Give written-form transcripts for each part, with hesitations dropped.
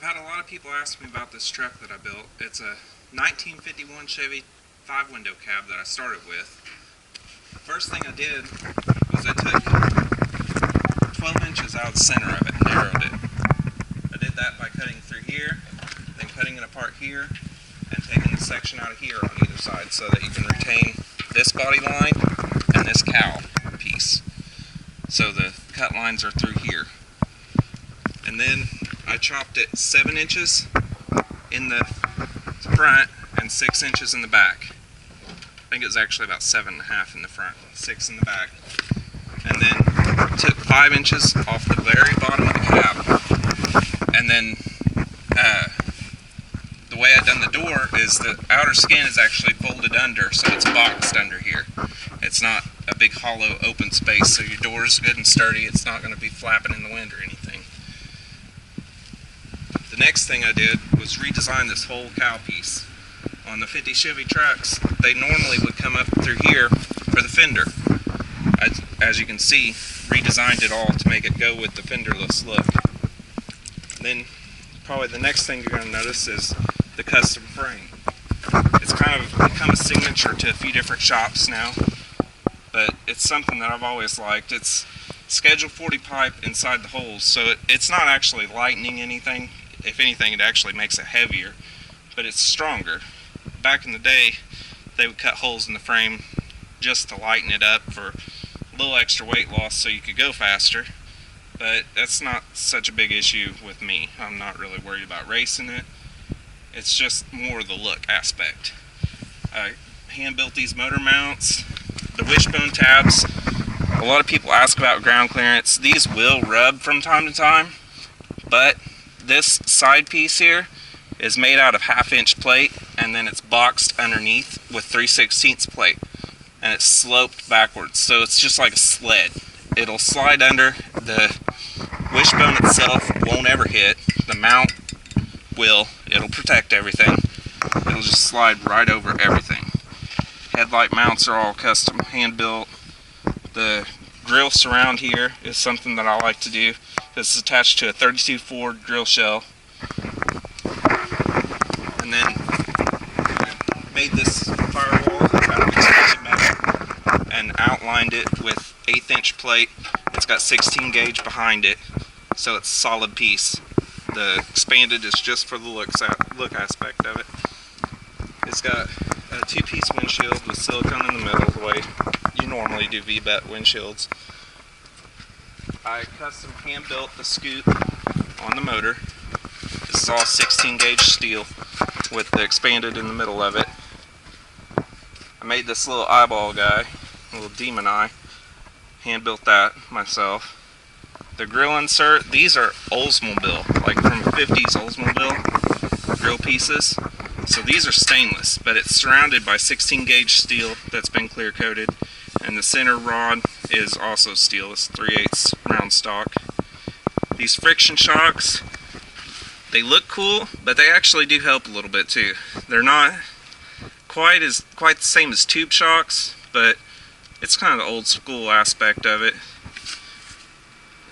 had a lot of people ask me about this truck that I built. It's a 1951 Chevy 5-window cab that I started with. The first thing I did was I took 12 inches out of the center of it and narrowed it. I did that by cutting through here, then cutting it apart here, and taking the section out of here on either side so that you can retain this body line and this cowl piece. So the cut lines are through here. And then I chopped it 7 inches in the front and 6 inches in the back. I think it was actually about 7.5 in the front, 6 in the back. And then took 5 inches off the very bottom of the cab. And then the way I done the door is the outer skin is actually folded under, so it's boxed under here. It's not a big hollow open space, so your door is good and sturdy. It's not going to be flapping in the wind or anything. The next thing I did was redesign this whole cowl piece. On the 50 Chevy trucks, they normally would come up through here for the fender. As you can see, redesigned it all to make it go with the fenderless look. Then probably the next thing you're going to notice is the custom frame. It's kind of become a signature to a few different shops now, but it's something that I've always liked. It's Schedule 40 pipe inside the holes, so it's not actually lightening anything. If anything, it actually makes it heavier, but it's stronger. Back in the day, they would cut holes in the frame just to lighten it up for a little extra weight loss so you could go faster, but that's not such a big issue with me. I'm not really worried about racing it. It's just more the look aspect. I hand built these motor mounts, the wishbone tabs. A lot of people ask about ground clearance. These will rub from time to time, but this side piece here is made out of 1/2-inch plate, and then it's boxed underneath with 3/16 plate, and it's sloped backwards, so it's just like a sled. It'll slide under. The wishbone itself won't ever hit. The mount will. It'll protect everything. It'll just slide right over everything. Headlight mounts are all custom hand built. The grill surround here is something that I like to do. This is attached to a 32 Ford grill shell. And then I made this firewall out of explosive metal and outlined it with 1/8-inch plate. It's got 16 gauge behind it, so it's a solid piece. The expanded is just for the look aspect of it. It's got a 2-piece windshield with silicone in the middle, the way you normally do V-bet windshields. I custom hand built the scoop on the motor. This is all 16 gauge steel with the expanded in the middle of it. I made this little eyeball guy, a little demon eye. Hand built that myself. The grill insert, these are Oldsmobile, like from 50s Oldsmobile grill pieces. So these are stainless, but it's surrounded by 16 gauge steel that's been clear coated, and the center rod is also steel. It's 3/8 round stock. These friction shocks, they look cool, but they actually do help a little bit too. They're not quite the same as tube shocks, but it's kind of the old school aspect of it.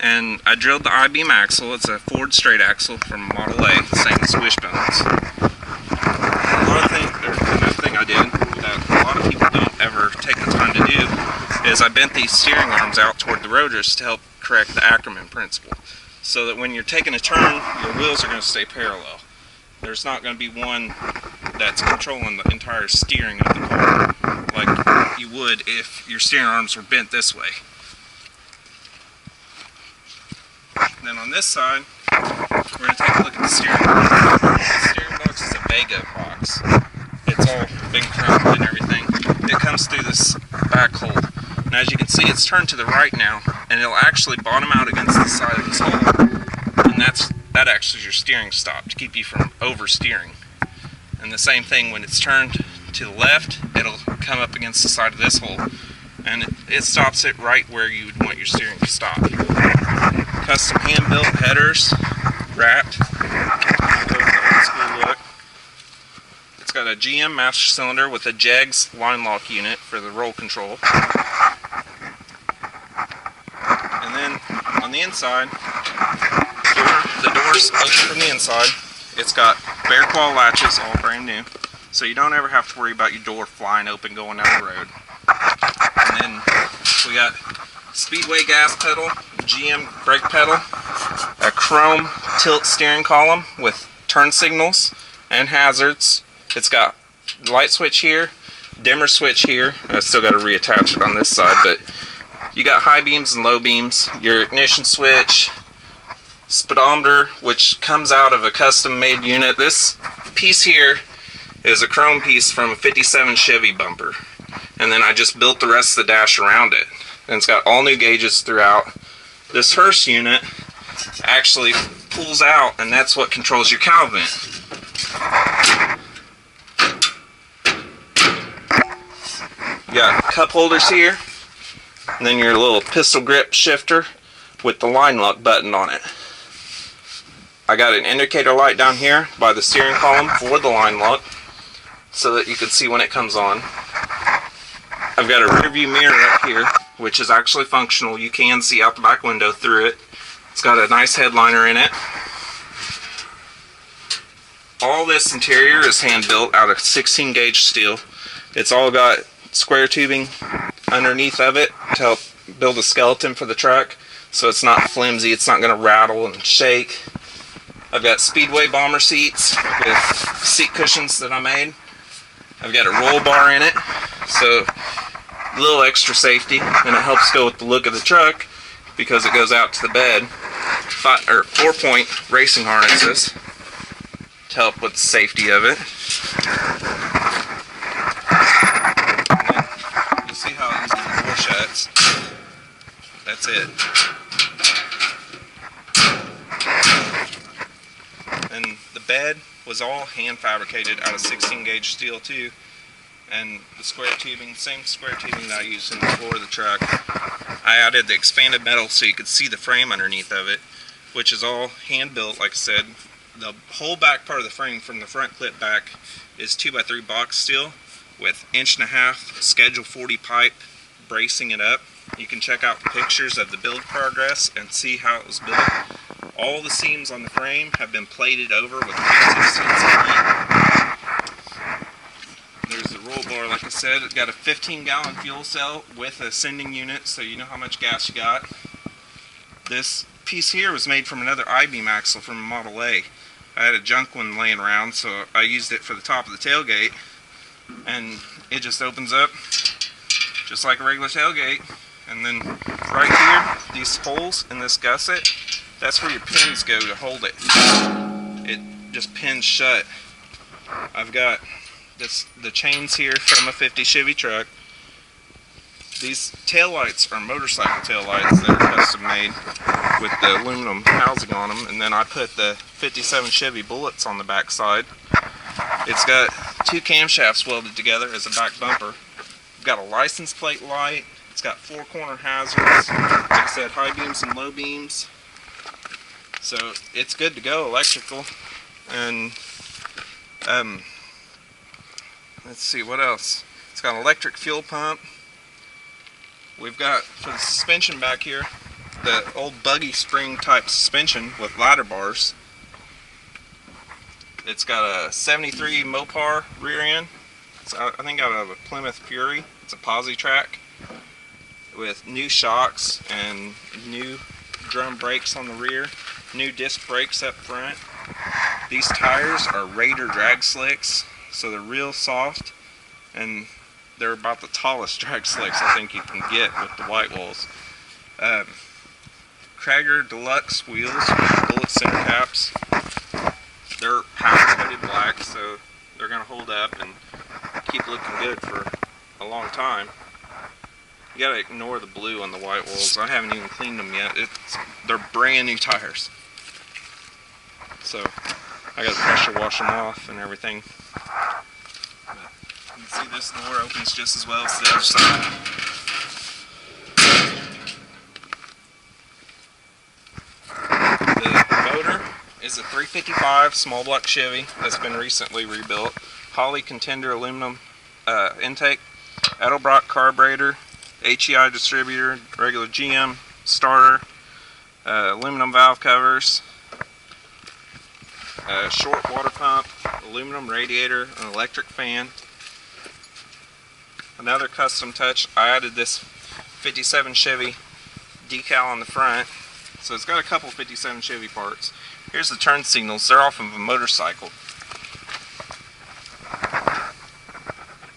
And I drilled the I-beam axle. It's a Ford straight axle from Model A, same as wishbones. Another thing I did that a lot of people don't ever take the time to do is I bent these steering arms out toward the rotors to help correct the Ackerman principle, so that when you're taking a turn, your wheels are going to stay parallel. There's not going to be one that's controlling the entire steering of the car like you would if your steering arms were bent this way. And then on this side, we're going to take a look at the steering box. The steering box is a Vega box. It's all big chromed and everything. It comes through this back hole. And as you can see, it's turned to the right now, and it'll actually bottom out against the side of this hole. And that actually is your steering stop to keep you from oversteering. And the same thing when it's turned to the left, it'll come up against the side of this hole, and it stops it right where you would want your steering to stop. Custom hand-built headers, wrapped. Old school look. It's got a GM master cylinder with a JEGS line lock unit for the roll control. And then on the inside, door The door's open from the inside. It's got bare claw latches, all brand new, so you don't ever have to worry about your door flying open going down the road. And then we got Speedway gas pedal, GM brake pedal, a chrome tilt steering column with turn signals and hazards. It's got light switch here, dimmer switch here. I still got to reattach it on this side, but you got high beams and low beams, your ignition switch, speedometer, which comes out of a custom made unit. This piece here is a chrome piece from a 57 Chevy bumper, and then I just built the rest of the dash around it. And it's got all new gauges throughout. This hearse unit actually pulls out, and that's what controls your cowl vent. You got cup holders here, and then your little pistol grip shifter with the line lock button on it. I got an indicator light down here by the steering column for the line lock, so that you can see when it comes on. I've got a rear view mirror up here, which is actually functional. You can see out the back window through it. It's got a nice headliner in it. All this interior is hand built out of 16 gauge steel. It's all got square tubing underneath of it to help build a skeleton for the truck, so it's not flimsy, it's not going to rattle and shake. I've got Speedway bomber seats with seat cushions that I made. I've got a roll bar in it, so a little extra safety, and it helps go with the look of the truck because it goes out to the bed. 4-point racing harnesses to help with the safety of it. And you see how easy the door shuts. That's it. And the bed was all hand fabricated out of 16 gauge steel too. And the square tubing, same square tubing that I used in the floor of the truck. I added the expanded metal so you could see the frame underneath of it, which is all hand built, like I said. The whole back part of the frame from the front clip back is 2x3 box steel with 1.5" Schedule 40 pipe bracing it up. You can check out the pictures of the build progress and see how it was built. All the seams on the frame have been plated over with There's the roll bar, like I said. It's got a 15-gallon fuel cell with a sending unit, so you know how much gas you got. This piece here was made from another I-beam axle from a Model A. I had a junk one laying around, so I used it for the top of the tailgate, and it just opens up just like a regular tailgate. And then right here, these holes in this gusset, that's where your pins go to hold it. It just pins shut. I've got the chains here from a 50 Chevy truck. These taillights are motorcycle taillights that are custom made with the aluminum housing on them, and then I put the 57 Chevy bullets on the back side. It's got 2 camshafts welded together as a back bumper. It's got a license plate light. It's got 4 corner hazards. Like I said, high beams and low beams. So it's good to go, electrical. And let's see what else. It's got an electric fuel pump. We've got, for the suspension back here, the old buggy spring type suspension with ladder bars. It's got a 73 Mopar rear end. It's, I think, out of a Plymouth Fury. It's a Posi track with new shocks and new drum brakes on the rear, new disc brakes up front. These tires are Raider drag slicks, so they're real soft, and they're about the tallest drag slicks I think you can get with the white walls. Krager Deluxe wheels with bullet center caps. They're powder coated black, so they're going to hold up and keep looking good for a long time. You got to ignore the blue on the white walls. I haven't even cleaned them yet. They're brand new tires. So I got to pressure wash them off and everything. But you can see this door opens just as well as the other side. The motor is a 355 small block Chevy that's been recently rebuilt. Holley Contender aluminum intake, Edelbrock carburetor, HEI distributor, regular GM starter, aluminum valve covers. a short water pump, aluminum radiator, an electric fan. Another custom touch, I added this 57 Chevy decal on the front. So it's got a couple 57 Chevy parts. Here's the turn signals. They're off of a motorcycle.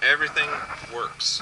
Everything works.